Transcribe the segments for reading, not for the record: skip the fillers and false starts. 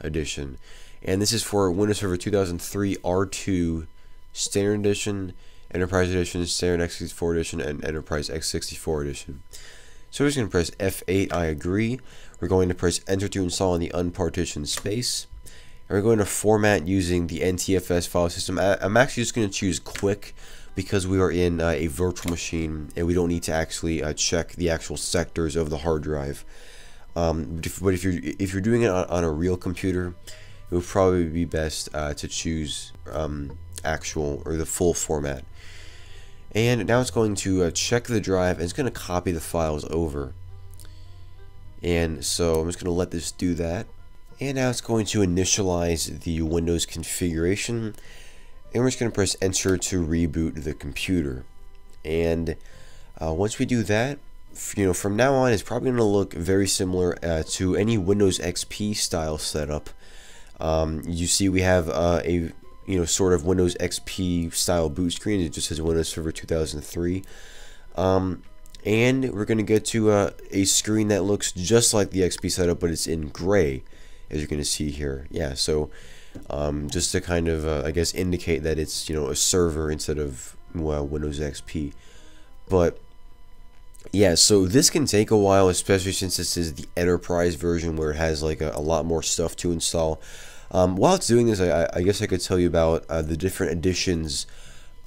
edition, and this is for Windows Server 2003 R2 Standard Edition, Enterprise Edition, Standard x64 Edition, and Enterprise x64 Edition. So we're just going to press F8, I agree. We're going to press Enter to install in the unpartitioned space. And we're going to format using the NTFS file system. I'm actually just going to choose quick because we are in a virtual machine and we don't need to actually check the actual sectors of the hard drive. But if you're doing it on a real computer, it would probably be best to choose actual or the full format. And now it's going to check the drive and it's going to copy the files over. And so I'm just going to let this do that. And now it's going to initialize the Windows configuration. And we're just going to press Enter to reboot the computer. And once we do that, from now on it's probably going to look very similar to any Windows XP style setup. You see we have a sort of Windows XP style boot screen. It just says Windows Server 2003. And we're going to get to a screen that looks just like the XP setup, but it's in gray, as you're going to see here. Yeah, so just to kind of, I guess, indicate that it's, a server instead of Windows XP. But yeah, so this can take a while, especially since this is the Enterprise version where it has like a lot more stuff to install. While it's doing this, I guess I could tell you about the different editions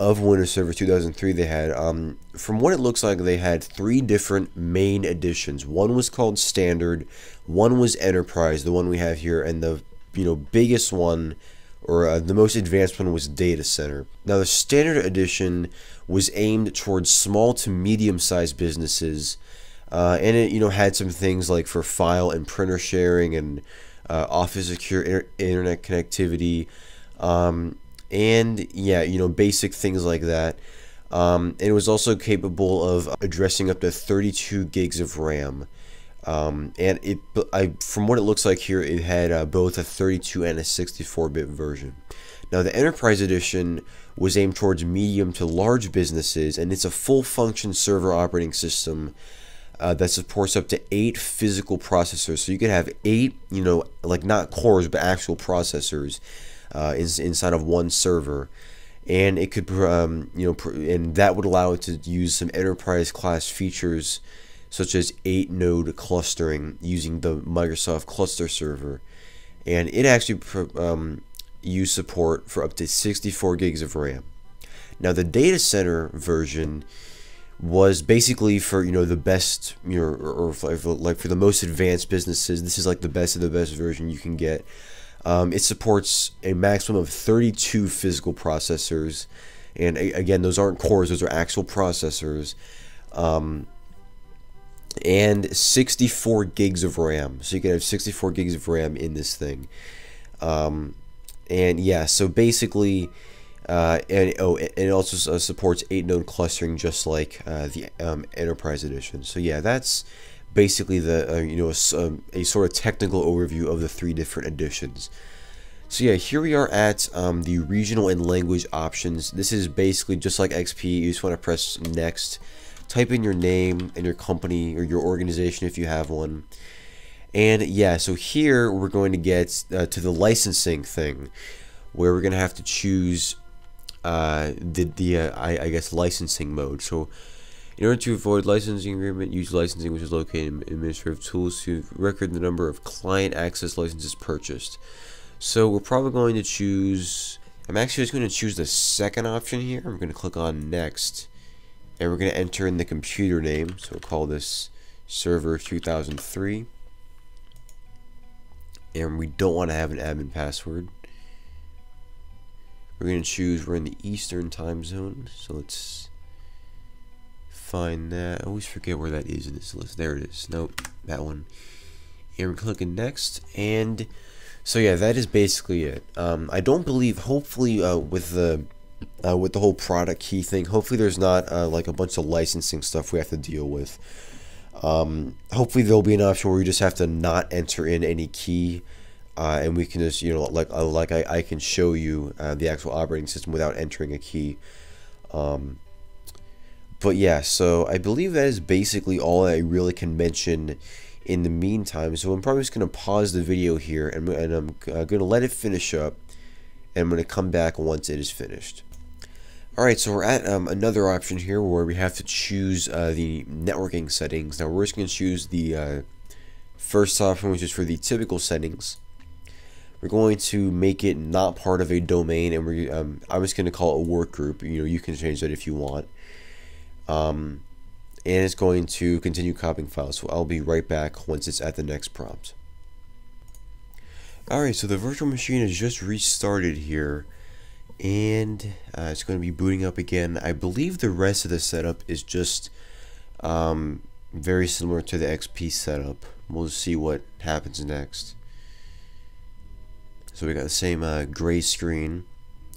of Windows Server 2003 they had. From what it looks like, they had 3 different main editions. One was called Standard, one was Enterprise, the one we have here, and the biggest one, or the most advanced one, was Data Center. Now the Standard edition was aimed towards small to medium-sized businesses, and it had some things like for file and printer sharing and Office secure internet connectivity, and yeah, basic things like that. And it was also capable of addressing up to 32 gigs of RAM. And from what it looks like here, it had both a 32 and a 64-bit version. Now the Enterprise Edition was aimed towards medium to large businesses, and it's a full-function server operating system that supports up to 8 physical processors. So you could have 8, like not cores, but actual processors inside of one server. And it could, and that would allow it to use some enterprise class features such as 8-node clustering using the Microsoft Cluster Server. And it actually used support for up to 64 gigs of RAM. Now the Data Center version was basically for the best, or like for the most advanced businesses. This is like the best of the best version you can get. It supports a maximum of 32 physical processors, and again, those aren't cores; those are actual processors. And 64 gigs of RAM, so you can have 64 gigs of RAM in this thing. And yeah, so basically. And it also supports 8-node clustering, just like the Enterprise Edition. So yeah, that's basically the a sort of technical overview of the 3 different editions. So yeah, here we are at the regional and language options. This is basically just like XP. You just want to press next, type in your name and your company or your organization if you have one. And yeah, so here we're going to get to the licensing thing, where we're going to have to choose I guess licensing mode. So in order to avoid licensing agreement, use licensing which is located in administrative tools to record the number of client access licenses purchased. So we're probably going to choose, I'm actually just going to choose the second option here. I'm going to click on next, and we're going to enter in the computer name. So we'll call this Server 2003, and we don't want to have an admin password. We're going to choose, we're in the Eastern time zone, so let's find that. I always forget where that is in this list. There it is. Nope, that one. And we're clicking next, and so yeah, that is basically it. I don't believe, hopefully, with the whole product key thing, hopefully there's not like a bunch of licensing stuff we have to deal with. Hopefully there'll be an option where we just have to not enter in any key. And we can just, like I can show you the actual operating system without entering a key. But yeah, so I believe that is basically all I really can mention in the meantime. So I'm probably just going to pause the video here, and I'm going to let it finish up, and I'm going to come back once it is finished. Alright, so we're at another option here where we have to choose the networking settings. Now we're just going to choose the first option, which is for the typical settings. We're going to make it not part of a domain, and I'm just going to call it a work group. You can change that if you want. And it's going to continue copying files. So I'll be right back once it's at the next prompt. Alright, so the virtual machine has just restarted here, and it's going to be booting up again. I believe the rest of the setup is just very similar to the XP setup. We'll just see what happens next. So we got the same gray screen.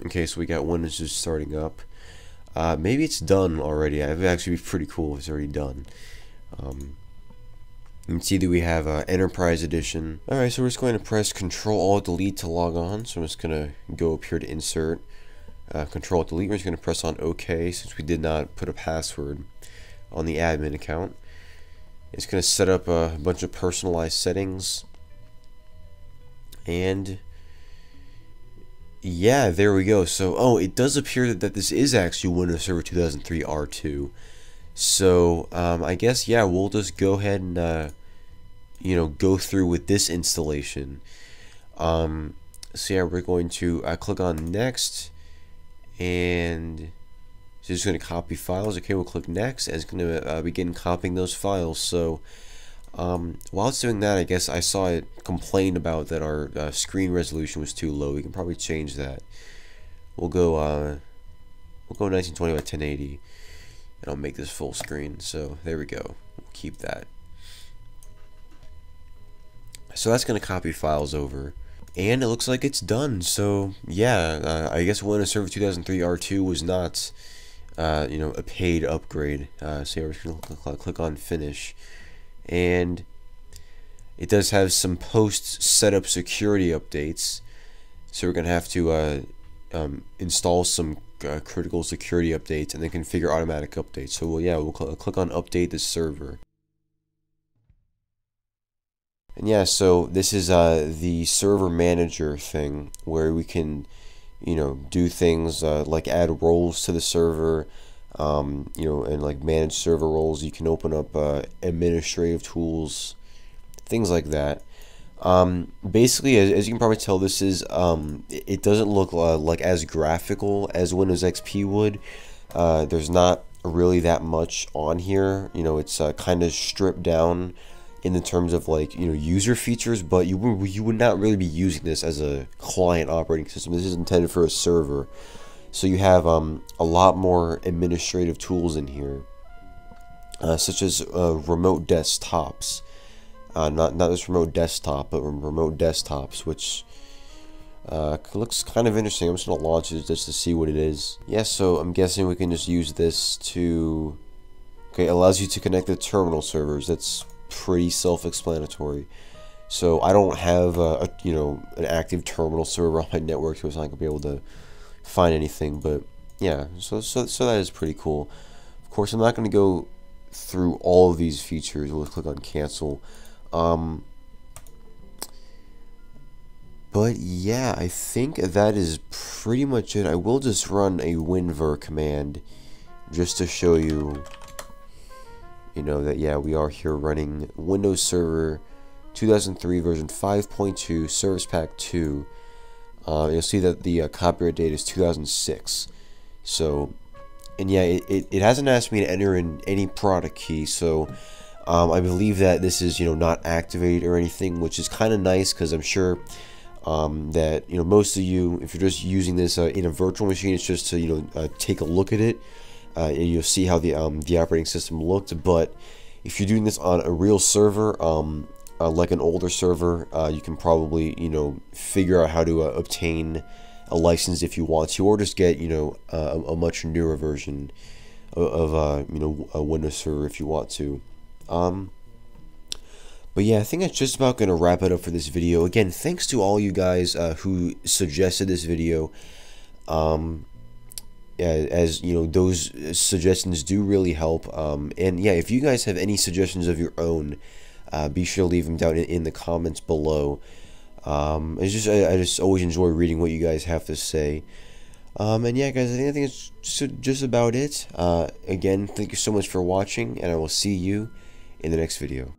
Okay, so we got Windows just starting up. Maybe it's done already. It would actually be pretty cool if it's already done. You can see that we have Enterprise Edition. Alright, so we're just going to press Control-Alt-Delete to log on. So I'm just going to go up here to Insert. Control-Alt-Delete. We're just going to press on OK since we did not put a password on the admin account. It's going to set up a bunch of personalized settings. And yeah, there we go. So, it does appear that this is actually Windows Server 2003 R2. So, I guess, yeah, we'll just go ahead and, go through with this installation. So, yeah, we're going to click on Next, and it's just going to copy files. Okay, we'll click Next, and it's going to begin copying those files. So, while it's doing that, I guess I saw it complain about that our screen resolution was too low. We can probably change that. We'll go 1920 by 1080, and I'll make this full screen. So there we go. We'll keep that. So that's going to copy files over, and it looks like it's done. So yeah, I guess Windows Server 2003 R2 was not, a paid upgrade. So yeah, we're just going to click on Finish. And it does have some post setup security updates, so we're gonna have to install some critical security updates and then configure automatic updates. So we'll click on update the server, and yeah, so this is the server manager thing where we can do things like add roles to the server. And like manage server roles. You can open up administrative tools, things like that. Basically, as you can probably tell, this is it doesn't look like as graphical as Windows XP would. There's not really that much on here. It's kind of stripped down in the terms of user features, but you would not really be using this as a client operating system. This is intended for a server. So you have a lot more administrative tools in here, such as remote desktops. Not this remote desktop, but remote desktops, which looks kind of interesting. I'm just going to launch it just to see what it is. Yeah, so I'm guessing we can just use this to... Okay, it allows you to connect to terminal servers. That's pretty self-explanatory. So I don't have an active terminal server on my network, so it's not going to be able to find anything, but yeah, so that is pretty cool. Of course, I'm not going to go through all of these features. We'll click on cancel. But yeah, I think that is pretty much it. I will just run a winver command just to show you, that yeah, we are here running Windows Server 2003 version 5.2 Service Pack 2. You'll see that the copyright date is 2006. So, and yeah, it hasn't asked me to enter in any product key. So, I believe that this is not activated or anything, which is kind of nice because I'm sure that most of you, if you're just using this in a virtual machine, it's just to take a look at it and you'll see how the operating system looked. But if you're doing this on a real server, like an older server, you can probably figure out how to obtain a license if you want to, or just get a much newer version of a Windows Server if you want to. But yeah, I think that's just about going to wrap it up for this video. Again, thanks to all you guys who suggested this video. As those suggestions do really help. And yeah, if you guys have any suggestions of your own, be sure to leave them down in the comments below. I just always enjoy reading what you guys have to say. And yeah, guys, I think it's just about it. Again, thank you so much for watching, and I will see you in the next video.